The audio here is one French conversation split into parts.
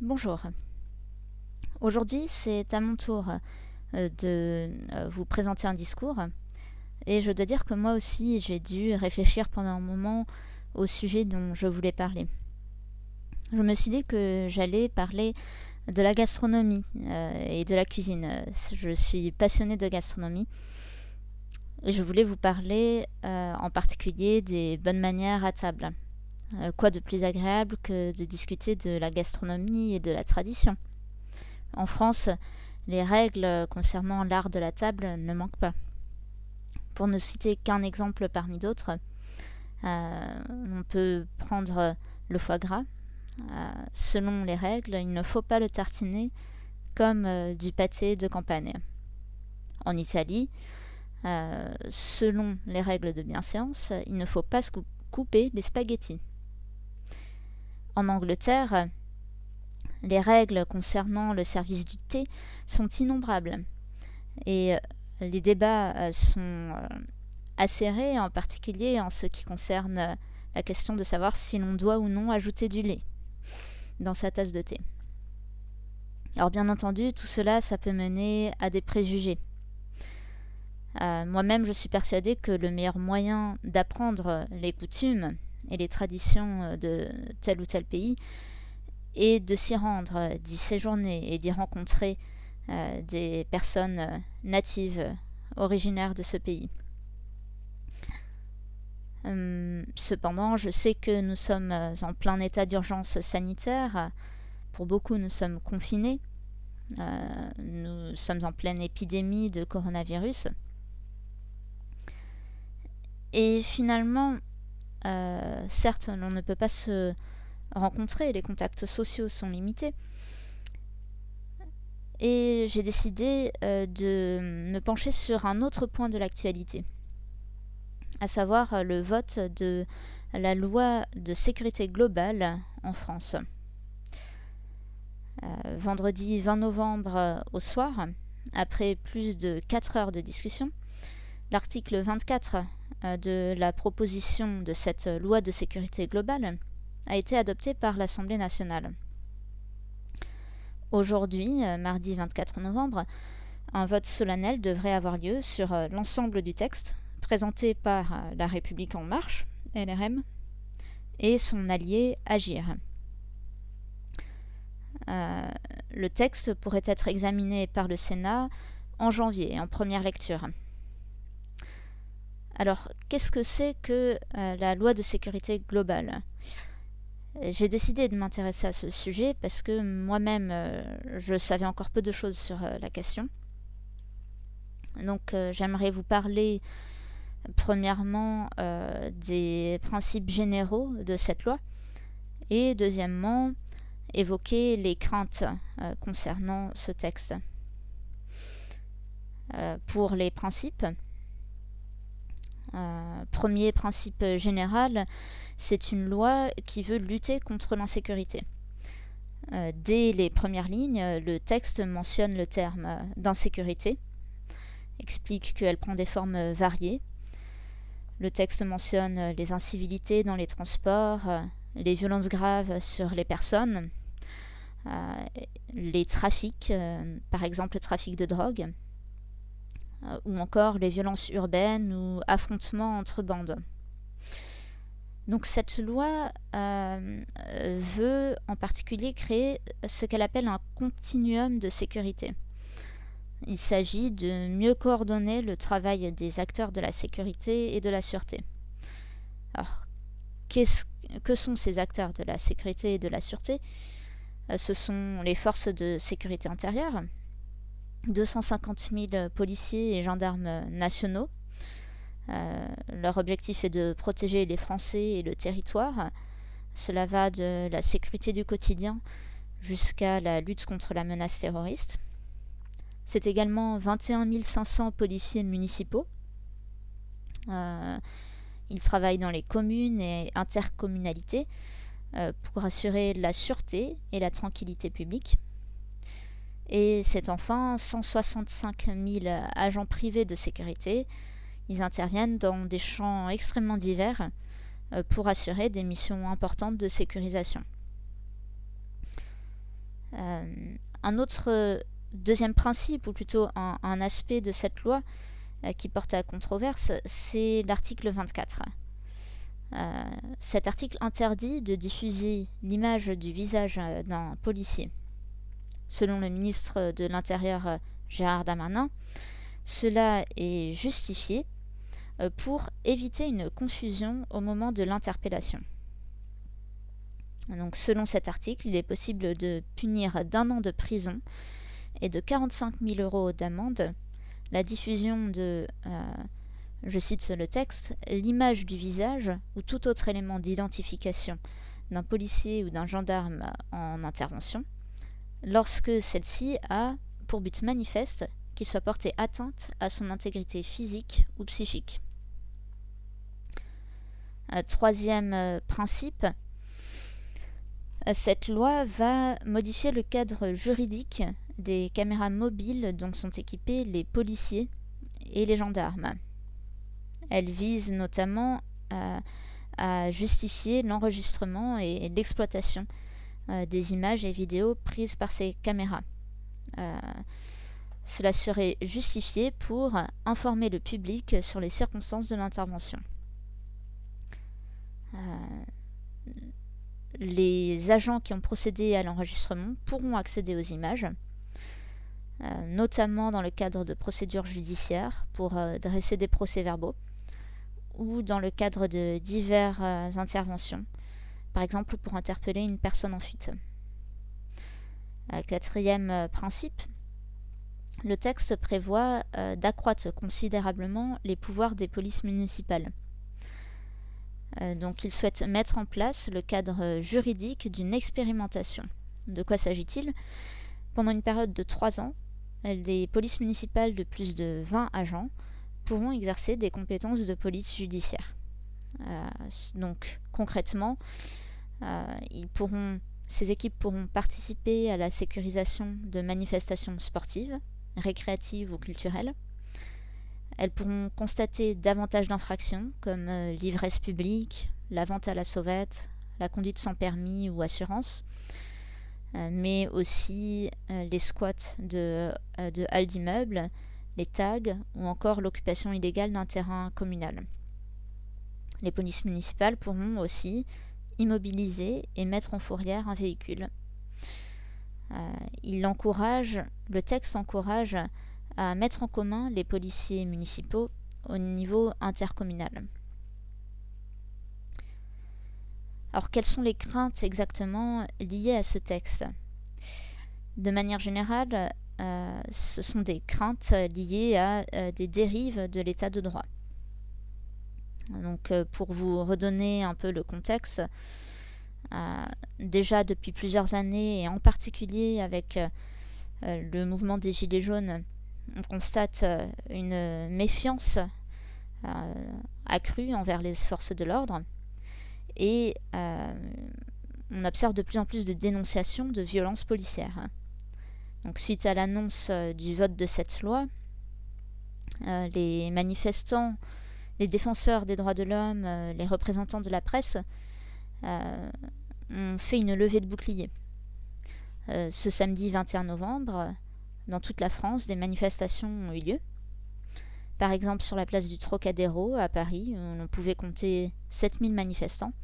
Bonjour. Aujourd'hui, c'est à mon tour de vous présenter un discours et je dois dire que moi aussi, j'ai dû réfléchir pendant un moment au sujet dont je voulais parler. Je me suis dit que j'allais parler de la gastronomie et de la cuisine. Je suis passionnée de gastronomie et je voulais vous parler en particulier des bonnes manières à table. Quoi de plus agréable que de discuter de la gastronomie et de la tradition. En France, les règles concernant l'art de la table ne manquent pas. Pour ne citer qu'un exemple parmi d'autres, on peut prendre le foie gras. Selon les règles, il ne faut pas le tartiner comme du pâté de campagne. En Italie, selon les règles de bienséance, il ne faut pas couper les spaghettis. En Angleterre, les règles concernant le service du thé sont innombrables et les débats sont acérés, en particulier en ce qui concerne la question de savoir si l'on doit ou non ajouter du lait dans sa tasse de thé. Alors bien entendu, tout cela, ça peut mener à des préjugés. Moi-même, je suis persuadée que le meilleur moyen d'apprendre les coutumes et les traditions de tel ou tel pays est de s'y rendre, d'y séjourner et d'y rencontrer des personnes natives originaires de ce pays. Cependant, je sais que nous sommes en plein état d'urgence sanitaire. Pour beaucoup, nous sommes confinés. Nous sommes en pleine épidémie de coronavirus. Et finalement, certes, on ne peut pas se rencontrer, les contacts sociaux sont limités. Et j'ai décidé de me pencher sur un autre point de l'actualité, à savoir le vote de la loi de sécurité globale en France. Vendredi 20 novembre au soir, après plus de 4 heures de discussion, l'article 24 de la proposition de cette loi de sécurité globale a été adopté par l'Assemblée nationale. Aujourd'hui, mardi 24 novembre, un vote solennel devrait avoir lieu sur l'ensemble du texte présenté par La République En Marche, LRM, et son allié Agir. Le texte pourrait être examiné par le Sénat en janvier, en première lecture. Alors, qu'est-ce que c'est que la loi de sécurité globale ? J'ai décidé de m'intéresser à ce sujet parce que moi-même, je savais encore peu de choses sur la question. Donc, j'aimerais vous parler premièrement des principes généraux de cette loi et deuxièmement, évoquer les craintes concernant ce texte. Pour les principes, premier principe général, c'est une loi qui veut lutter contre l'insécurité. Dès les premières lignes, le texte mentionne le terme d'insécurité, explique qu'elle prend des formes variées. Le texte mentionne les incivilités dans les transports, les violences graves sur les personnes, les trafics, par exemple le trafic de drogue, ou encore les violences urbaines ou affrontements entre bandes. Donc cette loi veut en particulier créer ce qu'elle appelle un continuum de sécurité. Il s'agit de mieux coordonner le travail des acteurs de la sécurité et de la sûreté. Alors, que sont ces acteurs de la sécurité et de la sûreté ? Ce sont les forces de sécurité intérieure, 250 000 policiers et gendarmes nationaux. Leur objectif est de protéger les Français et le territoire. Cela va de la sécurité du quotidien jusqu'à la lutte contre la menace terroriste. C'est également 21 500 policiers municipaux. Ils travaillent dans les communes et intercommunalités pour assurer la sûreté et la tranquillité publique. Et c'est enfin 165 000 agents privés de sécurité. Ils interviennent dans des champs extrêmement divers pour assurer des missions importantes de sécurisation. Un autre deuxième principe, ou plutôt un aspect de cette loi qui porte à controverse, c'est l'article 24. Cet article interdit de diffuser l'image du visage d'un policier. Selon le ministre de l'Intérieur Gérald Darmanin, cela est justifié pour éviter une confusion au moment de l'interpellation. Donc, selon cet article, il est possible de punir d'1 an de prison et de 45 000 € d'amende la diffusion de, je cite le texte, l'image du visage ou tout autre élément d'identification d'un policier ou d'un gendarme en intervention, lorsque celle-ci a pour but manifeste qu'il soit porté atteinte à son intégrité physique ou psychique. Troisième principe, cette loi va modifier le cadre juridique des caméras mobiles dont sont équipés les policiers et les gendarmes. Elle vise notamment à justifier l'enregistrement et l'exploitation des images et vidéos prises par ces caméras. Cela serait justifié pour informer le public sur les circonstances de l'intervention. Les agents qui ont procédé à l'enregistrement pourront accéder aux images, notamment dans le cadre de procédures judiciaires pour dresser des procès-verbaux ou dans le cadre de diverses interventions, par exemple pour interpeller une personne en fuite. Quatrième principe, le texte prévoit d'accroître considérablement les pouvoirs des polices municipales. Donc il souhaite mettre en place le cadre juridique d'une expérimentation. De quoi s'agit-il ? Pendant une période de 3 ans, les polices municipales de plus de 20 agents pourront exercer des compétences de police judiciaire. Donc concrètement, ces équipes pourront participer à la sécurisation de manifestations sportives, récréatives ou culturelles. Elles pourront constater davantage d'infractions comme l'ivresse publique, la vente à la sauvette, la conduite sans permis ou assurance, mais aussi les squats de halles d'immeubles, les tags ou encore l'occupation illégale d'un terrain communal. Les polices municipales pourront aussi immobiliser et mettre en fourrière un véhicule. Le texte encourage à mettre en commun les policiers municipaux au niveau intercommunal. Alors, quelles sont les craintes exactement liées à ce texte ? De manière générale, ce sont des craintes liées à des dérives de l'état de droit. Donc, pour vous redonner un peu le contexte, déjà depuis plusieurs années, et en particulier avec le mouvement des Gilets jaunes, on constate une méfiance accrue envers les forces de l'ordre et on observe de plus en plus de dénonciations de violences policières. Donc, suite à l'annonce du vote de cette loi, les manifestants, les défenseurs des droits de l'homme, les représentants de la presse ont fait une levée de boucliers. Ce samedi 21 novembre, dans toute la France, des manifestations ont eu lieu. Par exemple, sur la place du Trocadéro à Paris, où on pouvait compter 7000 manifestants.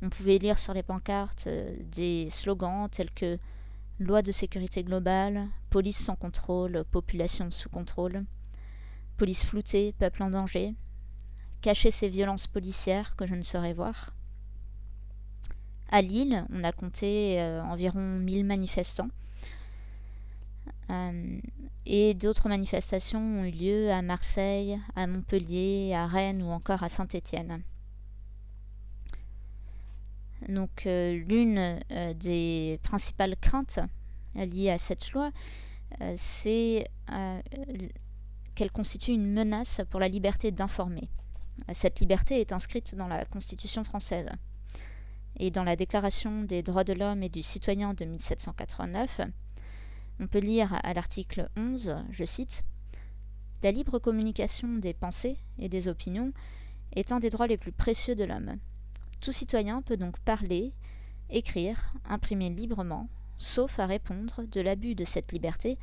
On pouvait lire sur les pancartes des slogans tels que « Loi de sécurité globale »,« Police sans contrôle, population sous contrôle »,« Police floutée, peuple en danger »,« Cacher ces violences policières que je ne saurais voir ». À Lille, on a compté environ 1000 manifestants. Et d'autres manifestations ont eu lieu à Marseille, à Montpellier, à Rennes ou encore à Saint-Étienne. Donc l'une des principales craintes liées à cette loi, c'est qu'elle constitue une menace pour la liberté d'informer. Cette liberté est inscrite dans la Constitution française. Et dans la Déclaration des droits de l'homme et du citoyen de 1789, on peut lire à l'article 11, je cite, « La libre communication des pensées et des opinions est un des droits les plus précieux de l'homme. Tout citoyen peut donc parler, écrire, imprimer librement, sauf à répondre de l'abus de cette liberté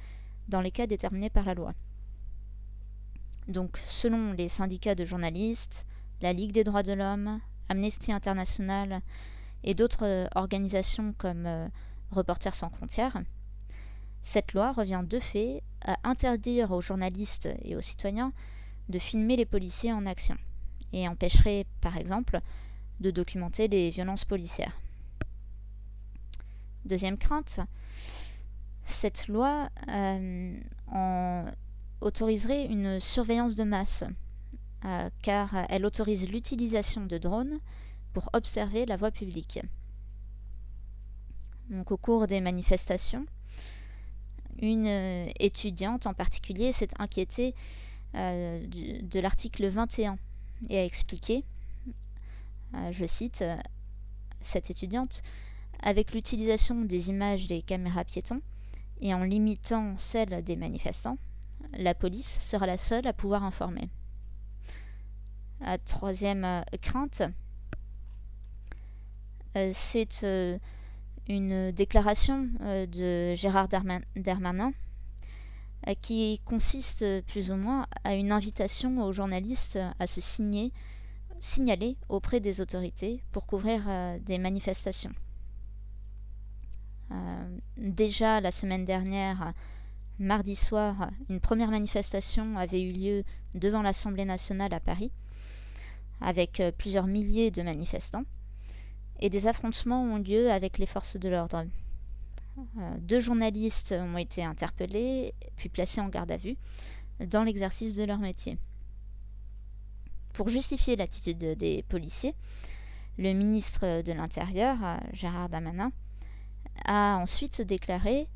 dans les cas déterminés par la loi. Donc, selon les syndicats de journalistes, la Ligue des droits de l'homme, Amnesty International et d'autres organisations comme Reporters sans frontières, cette loi revient de fait à interdire aux journalistes et aux citoyens de filmer les policiers en action et empêcherait, par exemple, de documenter les violences policières. Deuxième crainte, cette loi autoriserait une surveillance de masse, car elle autorise l'utilisation de drones pour observer la voie publique. Donc, au cours des manifestations, une étudiante en particulier s'est inquiétée de l'article 21 et a expliqué, je cite, cette étudiante, avec l'utilisation des images des caméras piétons et en limitant celles des manifestants, la police sera la seule à pouvoir informer. Troisième crainte, c'est une déclaration de Gérald Darmanin qui consiste plus ou moins à une invitation aux journalistes à se signaler auprès des autorités pour couvrir des manifestations. Déjà la semaine dernière, mardi soir, une première manifestation avait eu lieu devant l'Assemblée nationale à Paris, avec plusieurs milliers de manifestants, et des affrontements ont lieu avec les forces de l'ordre. 2 journalistes ont été interpellés, puis placés en garde à vue, dans l'exercice de leur métier. Pour justifier l'attitude des policiers, le ministre de l'Intérieur, Gérald Darmanin, a ensuite déclaré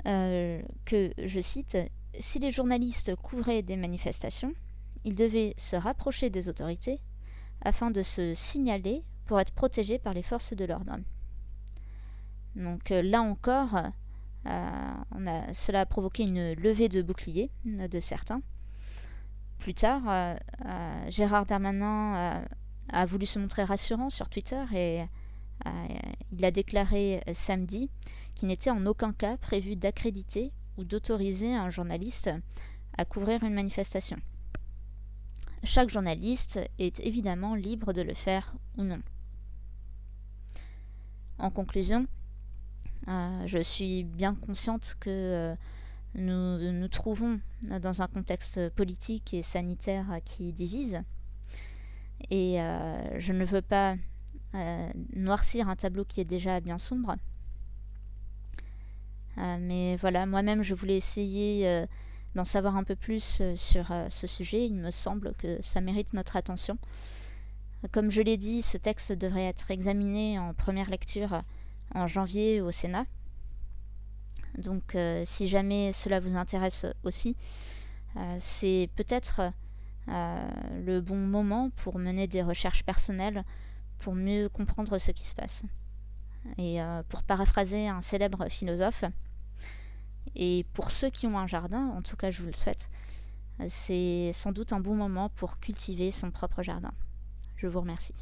que, je cite, « Si les journalistes couvraient des manifestations, ils devaient se rapprocher des autorités afin de se signaler pour être protégés par les forces de l'ordre. » Donc là encore, cela a provoqué une levée de boucliers de certains. Plus tard, Gérald Darmanin a voulu se montrer rassurant sur Twitter et il a déclaré samedi qu'il n'était en aucun cas prévu d'accréditer ou d'autoriser un journaliste à couvrir une manifestation. Chaque journaliste est évidemment libre de le faire ou non. En conclusion, je suis bien consciente que nous nous trouvons dans un contexte politique et sanitaire qui divise. Et je ne veux pas noircir un tableau qui est déjà bien sombre. Mais voilà, moi-même, je voulais essayer d'en savoir un peu plus sur ce sujet. Il me semble que ça mérite notre attention. Comme je l'ai dit, ce texte devrait être examiné en première lecture en janvier au Sénat. Donc si jamais cela vous intéresse aussi, c'est peut-être le bon moment pour mener des recherches personnelles pour mieux comprendre ce qui se passe. Et pour paraphraser un célèbre philosophe, et pour ceux qui ont un jardin, en tout cas je vous le souhaite, c'est sans doute un bon moment pour cultiver son propre jardin. Je vous remercie.